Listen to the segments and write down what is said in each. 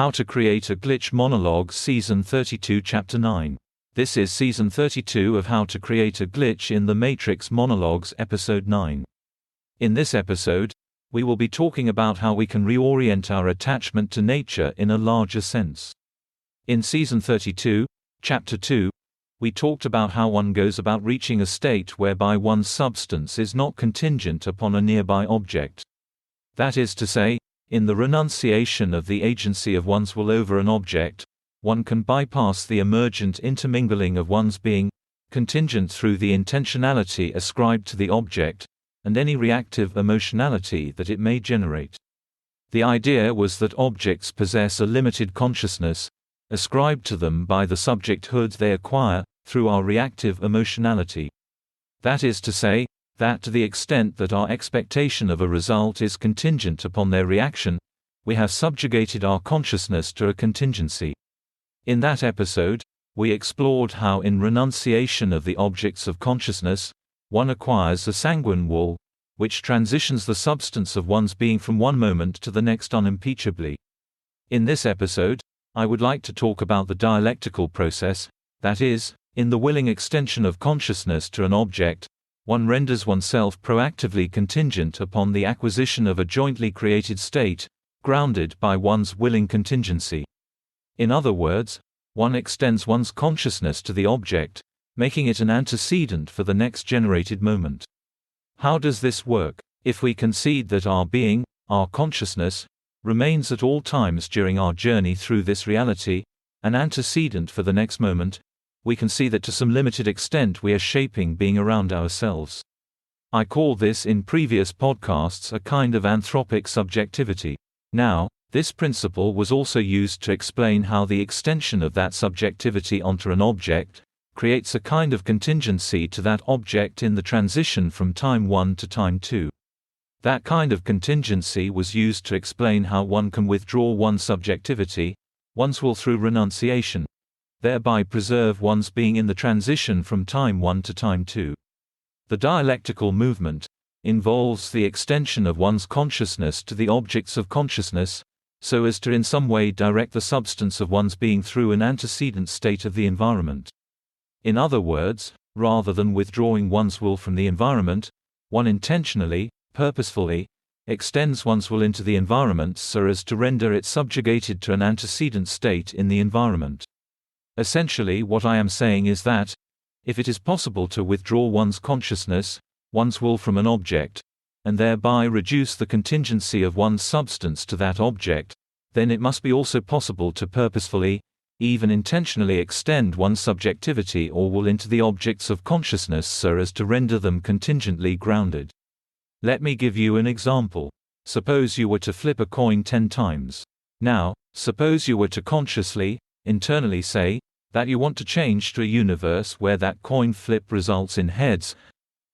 How to Create a Glitch Monologues Season 32 Chapter 9. This is Season 32 of How to Create a Glitch in the Matrix Monologues Episode 9. In this episode, we will be talking about how we can reorient our attachment to nature in a larger sense. In Season 32, Chapter 2, we talked about how one goes about reaching a state whereby one's substance is not contingent upon a nearby object. That is to say, in the renunciation of the agency of one's will over an object, one can bypass the emergent intermingling of one's being, contingent through the intentionality ascribed to the object, and any reactive emotionality that it may generate. The idea was that objects possess a limited consciousness, ascribed to them by the subjecthood they acquire, through our reactive emotionality. That is to say, that to the extent that our expectation of a result is contingent upon their reaction, we have subjugated our consciousness to a contingency. In that episode, we explored how in renunciation of the objects of consciousness, one acquires a sanguine will, which transitions the substance of one's being from one moment to the next unimpeachably. In this episode, I would like to talk about the dialectical process, that is, in the willing extension of consciousness to an object, one renders oneself proactively contingent upon the acquisition of a jointly created state, grounded by one's willing contingency. In other words, one extends one's consciousness to the object, making it an antecedent for the next generated moment. How does this work? If we concede that our being, our consciousness, remains at all times during our journey through this reality, an antecedent for the next moment, we can see that to some limited extent we are shaping being around ourselves. I call this in previous podcasts a kind of anthropic subjectivity. Now, this principle was also used to explain how the extension of that subjectivity onto an object creates a kind of contingency to that object in the transition from time 1 to time 2. That kind of contingency was used to explain how one can withdraw one's subjectivity, one's will through renunciation, thereby preserve one's being in the transition from time 1 to time 2. The dialectical movement involves the extension of one's consciousness to the objects of consciousness, so as to in some way direct the substance of one's being through an antecedent state of the environment. In other words, rather than withdrawing one's will from the environment, one intentionally, purposefully, extends one's will into the environment so as to render it subjugated to an antecedent state in the environment. Essentially, what I am saying is that, if it is possible to withdraw one's consciousness, one's will from an object, and thereby reduce the contingency of one's substance to that object, then it must be also possible to purposefully, even intentionally extend one's subjectivity or will into the objects of consciousness so as to render them contingently grounded. Let me give you an example. Suppose you were to flip a coin 10 times. Now, suppose you were to consciously, internally say, that you want to change to a universe where that coin flip results in heads,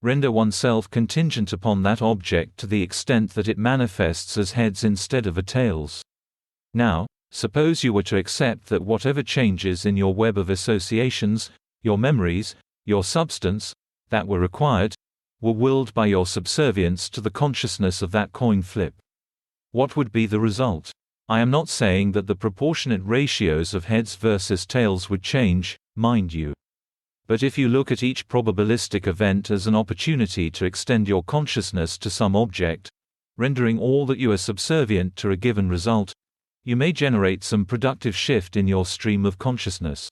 render oneself contingent upon that object to the extent that it manifests as heads instead of a tails. Now, suppose you were to accept that whatever changes in your web of associations, your memories, your substance, that were required, were willed by your subservience to the consciousness of that coin flip. What would be the result? I am not saying that the proportionate ratios of heads versus tails would change, mind you. But if you look at each probabilistic event as an opportunity to extend your consciousness to some object, rendering all that you are subservient to a given result, you may generate some productive shift in your stream of consciousness.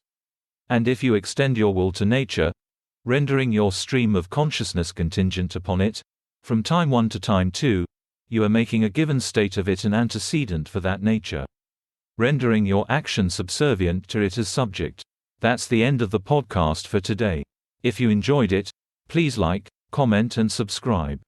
And if you extend your will to nature, rendering your stream of consciousness contingent upon it, from time 1 to time 2, you are making a given state of it an antecedent for that nature, rendering your action subservient to it as subject. That's the end of the podcast for today. If you enjoyed it, please like, comment and subscribe.